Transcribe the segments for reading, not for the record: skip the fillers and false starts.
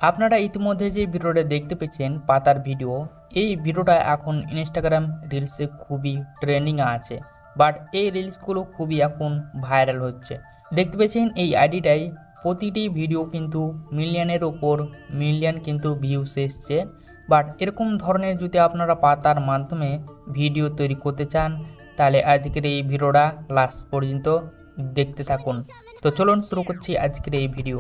আপনারা ইতিমধ্যে যে ভিডিওটা দেখতে পেয়েছেন পাতার ভিডিও, এই ভিডিওটা এখন ইনস্টাগ্রাম রিলসে খুবই ট্রেন্ডিং আছে। বাট এই রিলসগুলো খুবই এখন ভাইরাল হচ্ছে। দেখতে পেয়েছেন এই আইডিটাই প্রতিটি ভিডিও কিন্তু মিলিয়নের ওপর মিলিয়ন কিন্তু ভিউস এসছে। বাট এরকম ধরনের যদি আপনারা পাতার মাধ্যমে ভিডিও তৈরি করতে চান, তাহলে আজকের এই ভিডিওটা লাস্ট পর্যন্ত দেখতে থাকুন। তো চলুন শুরু করছি আজকের এই ভিডিও।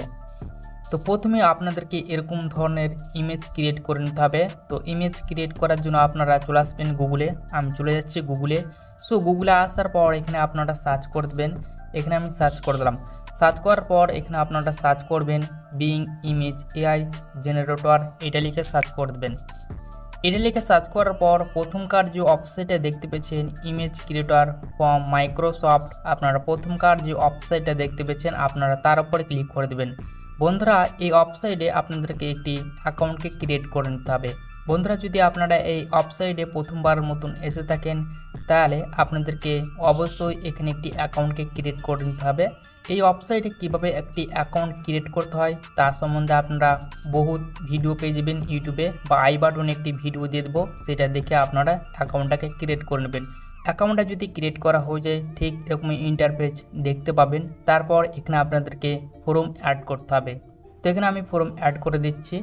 তো প্রথমে আপনাদেরকে এরকম ধরনের ইমেজ ক্রিয়েট করে নিতে হবে। তো ইমেজ ক্রিয়েট করার জন্য আপনারা চলে আসবেন গুগলে। আমি চলে যাচ্ছি গুগলে। সো গুগলে আসার পর এখানে আপনারা সার্চ করে দেবেন। এখানে আমি সার্চ করে দিলাম। সার্চ করার পর এখানে আপনারা সার্চ করবেন বিং ইমেজ এআই জেনারেটর, এটা লিখে সার্চ করে দেবেন। এটা লিখে সার্চ করার পর প্রথমকার যে ওয়েবসাইটে দেখতে পেয়েছেন ইমেজ ক্রিয়েটর ফ্রম মাইক্রোসফট, আপনারা প্রথমকার যে ওয়েবসাইটটা দেখতে পেয়েছেন আপনারা তার উপরে ক্লিক করে দেবেন। বন্ধুরা, এই ওয়েবসাইটে আপনাদেরকে একটি অ্যাকাউন্টকে ক্রিয়েট করে নিতে হবে। বন্ধুরা, যদি আপনারা এই ওয়েবসাইটে প্রথমবার মতন এসে থাকেন, তাহলে আপনাদেরকে অবশ্যই এখানে একটি অ্যাকাউন্টকে ক্রিয়েট করে নিতে হবে। এই ওয়েবসাইটে কিভাবে একটি অ্যাকাউন্ট ক্রিয়েট করতে হয় তার সম্বন্ধে আপনারা বহুত ভিডিও পেয়ে যাবেন ইউটিউবে, বা আই বাটনে একটি ভিডিও দিয়ে দেবো, সেটা দেখে আপনারা অ্যাকাউন্টটাকে ক্রিয়েট করে নেবেন। অ্যাকাউন্টটা যদি ক্রিয়েট করা হয়ে যায় ঠিক এরকমই ইন্টারফেস দেখতে পাবেন। তারপর এখানে আপনাদেরকে ফর্ম অ্যাড করতে হবে। তো এখানে আমি ফর্ম অ্যাড করে দিচ্ছি।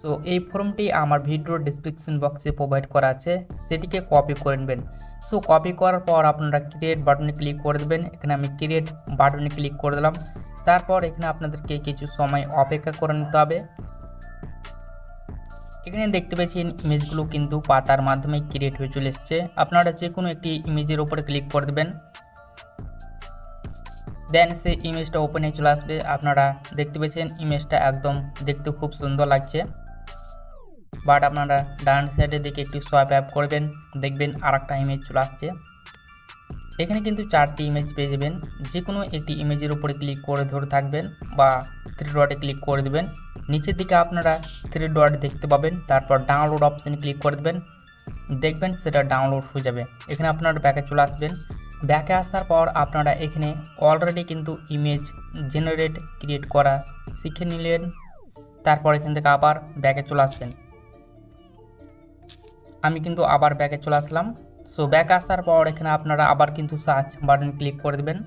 তো এই ফর্মটি আমার ভিডিওর ডেসক্রিপশন বক্সে প্রোভাইড করা আছে, সেটিকে কপি করে নেবেন। সো কপি করার পর আপনারা ক্রিয়েট বাটনে ক্লিক করে দেবেন। এখানে আমি ক্রিয়েট বাটনে ক্লিক করে দিলাম। তারপর এখানে আপনাদেরকে কিছু সময় অপেক্ষা করে নিতে হবে। এখানে দেখতে পাচ্ছেন ইমেজগুলো কিন্তু পাতার মাধ্যমে ক্রিয়েট হয়ে চলে এসছে। আপনারা যে কোনো একটি ইমেজের উপরে ক্লিক করে দেবেন, দেন সেই ইমেজটা ওপেনে চলে আসবে। আপনারা দেখতে পাচ্ছেন ইমেজটা একদম দেখতে খুব সুন্দর লাগছে। বাট আপনারা ডান সাইডের দিকে একটু সোয়াইপ আপ করবেন, দেখবেন আর একটা ইমেজ চলে আসছে। এখানে কিন্তু 4টি ইমেজ পেয়ে যাবেন। যে কোনো একটি ইমেজের উপরে ক্লিক করে ধরে থাকবেন বা 3 ডটে ক্লিক করে দেবেন। নিচের দিকে আপনারা 3 ডট দেখতে পাবেন, তারপর ডাউনলোড অপশানে ক্লিক করে দেবেন, দেখবেন সেটা ডাউনলোড হয়ে যাবে। এখানে আপনারা ব্যাকে চলে আসবেন। ব্যাকে আসার পর আপনারা এখানে অলরেডি কিন্তু ইমেজ জেনারেট ক্রিয়েট করা শিখে নিলেন। তারপর এখান থেকে আবার ব্যাকে চলে আসবেন। আমি কিন্তু আবার ব্যাকে চলে আসলাম। সো ব্যাক আসার পর এখানে আপনারা আবার কিন্তু সার্চ বাটন ক্লিক করে দেবেন।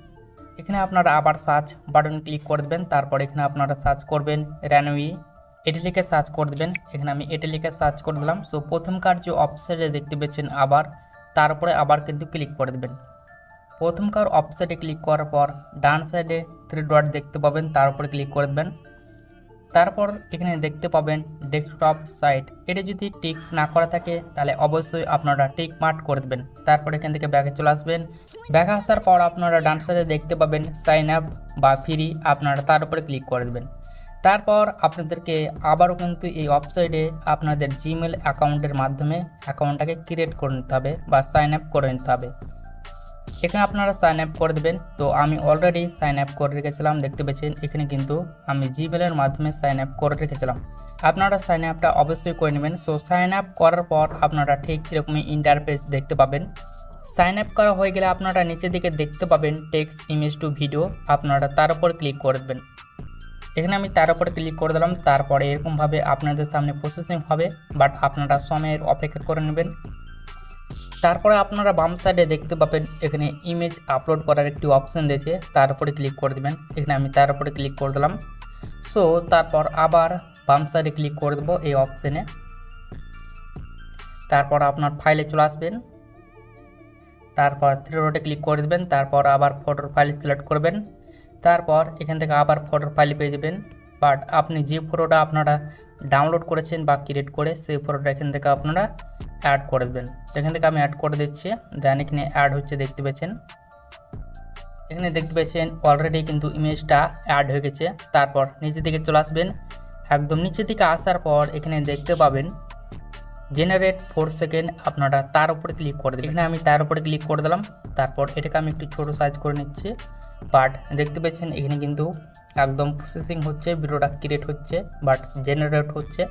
এখানে আপনারা আবার সার্চ বাটন ক্লিক করে দেবেন। তারপর এখানে আপনারা সার্চ করবেন রানওয়ে, এটা লিখে সার্চ করে দেবেন। এখানে আমি এটা লিখে সার্চ করে দিলাম। সো প্রথমকার যে অপশানে দেখতে পেয়েছেন আবার, তারপরে আবার কিন্তু ক্লিক করে দেবেন। প্রথমকার অপশানে ক্লিক করার পর ডান সাইডে 3 ডট দেখতে পাবেন, তার উপরে ক্লিক করে দেবেন। তারপর এখানে দেখতে পাবেন ডেস্কটপ সাইট, এটা যদি টিক না করা থাকে তাহলে অবশ্যই আপনারা টিক মার্ক করে দেবেন। তারপর এখান থেকে ব্যাকে চলে আসবেন। ব্যাকে আসার পর আপনারা ডান সাইডে দেখতে পাবেন সাইন আপ বা ফ্রি, আপনারা তার উপরে ক্লিক করে দেবেন। তারপর আপনাদেরকে আবারও কিন্তু এই ওয়েবসাইটে আপনাদের জিমেল অ্যাকাউন্টের মাধ্যমে অ্যাকাউন্টটাকে ক্রিয়েট করে নিতে হবে বা সাইন আপ করে নিতে হবে। এখানে আপনারা সাইন আপ করে দেবেন। তো আমি অলরেডি সাইন আপ করে রেখেছিলাম, দেখতে পেয়েছেন এখানে কিন্তু আমি জিমেলের মাধ্যমে সাইন আপ করে রেখেছিলাম। আপনারা সাইন আপটা অবশ্যই করে নেবেন। সো সাইন আপ করার পর আপনারা ঠিক এরকমই ইন্টারফেস দেখতে পাবেন। সাইন আপ করা হয়ে গেলে আপনারা নিচের দিকে দেখতে পাবেন টেক্সট ইমেজ টু ভিডিও, আপনারা তার উপর ক্লিক করে দেবেন। এখানে আমি তার উপরে ক্লিক করে দিলাম। তারপরে এরকমভাবে আপনাদের সামনে প্রসেসিং হবে, বাট আপনারা সময়ের অপেক্ষা করে নেবেন। তারপরে আপনারা বাম সাইডে দেখতে পাবেন এখানে ইমেজ আপলোড করার একটি অপশন দিয়েছে, তার উপরে ক্লিক করে দেবেন। এখানে আমি তার উপরে ক্লিক করে দিলাম। সো তারপর আবার বাম সাইডে ক্লিক করে দেবো এই অপশানে। তারপর আপনার ফাইলে চলে আসবেন। তারপর 3 ডটে ক্লিক করে দেবেন। তারপর আবার ফটোর ফাইল সিলেক্ট করবেন। তারপর এখান থেকে আবার ফটোর ফাইল পেয়ে যাবেন। বাট আপনি যে ফটোটা আপনারা ডাউনলোড করেছেন বা ক্রিয়েট করে, সেই ফটোটা এখান থেকে আপনারা অ্যাড করে দেবেন। এখান থেকে আমি অ্যাড করে দিচ্ছি। দেন এখানে অ্যাড হচ্ছে, দেখতে পাচ্ছেন। এখানে দেখতে পাচ্ছেন অলরেডি কিন্তু ইমেজটা অ্যাড হয়ে গেছে। তারপর নিচের দিকে চলে আসবেন। একদম নিচের দিকে আসার পর এখানে দেখতে পাবেন জেনারেট 4 সেকেন্ড, আপনারা তার উপরে ক্লিক করে দেবেন। এখানে আমি তার উপরে ক্লিক করে দিলাম। তারপর এটাকে আমি একটু ছোটো সাইজ করে নিচ্ছি। বাট দেখতে পাচ্ছেন এখানে কিন্তু একদম প্রসেসিং হচ্ছে, ভিডিওটা ক্রিয়েট হচ্ছে, বাট জেনারেট হচ্ছে।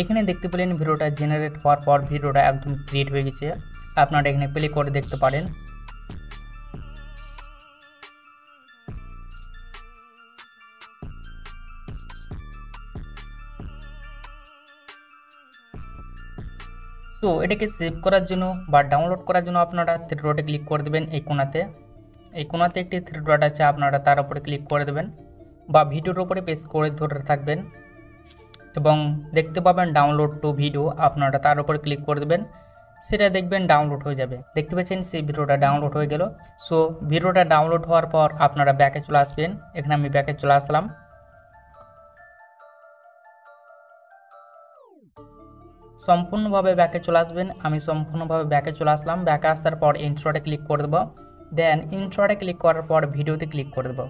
এখানে দেখতে পেলেন ভিডিওটা জেনারেট হওয়ার পর ভিডিওটা একদম ক্রিয়েট হয়ে গেছে। আপনারা এখানে প্লে করে দেখতে পারেন। সো এটাকে সেভ করার জন্য বা ডাউনলোড করার জন্য আপনারা থ্রি ডটে ক্লিক করে দেবেন। এই কোণাতে একটি থ্রি ডট আছে, আপনারা তার উপরে ক্লিক করে দেবেন বা ভিডিওর উপরে প্রেস করে ধরে থাকবেন এবং দেখতে পাবেন ডাউনলোড টু ভিডিও, আপনারা তার উপরে ক্লিক করে দেবেন। সেটা দেখবেন ডাউনলোড হয়ে যাবে। দেখতে পাচ্ছেন সেই ভিডিওটা ডাউনলোড হয়ে গেল। সো ভিডিওটা ডাউনলোড হওয়ার পর আপনারা ব্যাকে চলে আসবেন। এখানে আমি ব্যাকে চলে আসলাম। সম্পূর্ণভাবে ব্যাকে চলে আসবেন। আমি সম্পূর্ণভাবে ব্যাকে চলে আসলাম। ব্যাকে আসার পর ইন্ট্রোতে ক্লিক করে দেবো। দেন ইন্ট্রোতে ক্লিক করার পর ভিডিওতে ক্লিক করে দেবো।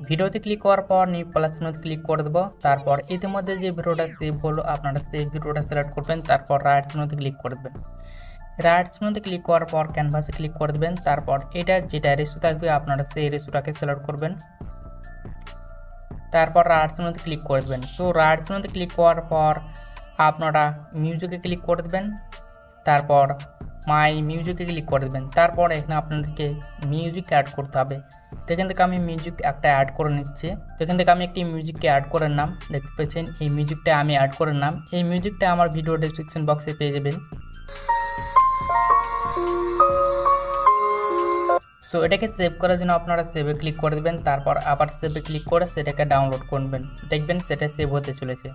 ভিডিওতে ক্লিক করার পর নিউ প্লাস চিহ্নতে ক্লিক করে দেবো। তারপর ইতিমধ্যে যে ভিডিওটা সেভ হলো আপনারা সেই ভিডিওটা সিলেক্ট করবেন। তারপর রাইট চিহ্নতে ক্লিক করে দেবেন। রাইট চিহ্নতে ক্লিক করার পর ক্যানভাসে ক্লিক করে দেবেন। তারপর এটা যেটা রেশু থাকবে আপনারা সেই রেশুটাকে সিলেক্ট করবেন। তারপর রাইট চিহ্নতে ক্লিক করে দেবেন। সো রাইট চিহ্নতে ক্লিক করার পর আপনারা মিউজিকে ক্লিক করে দেবেন। তারপর মাই মিউজিকে ক্লিক করে দেবেন। তারপর এখানে আপনাদেরকে মিউজিক অ্যাড করতে হবে। তো এখান থেকে আমি মিউজিক একটা অ্যাড করে নিচ্ছি। তো এখান থেকে আমি একটি মিউজিককে অ্যাড করে নাম দেখতে পেয়েছেন, এই মিউজিকটা আমি অ্যাড করে নাম। এই মিউজিকটা আমার ভিডিও ডেসক্রিপশন বক্সে পেয়ে যাবেন। সো এটাকে সেভ করার জন্য আপনারা সেভে ক্লিক করে দেবেন। তারপর আবার সেভে ক্লিক করে সেটাকে ডাউনলোড করবেন, দেখবেন সেটা সেভ হতে চলেছে।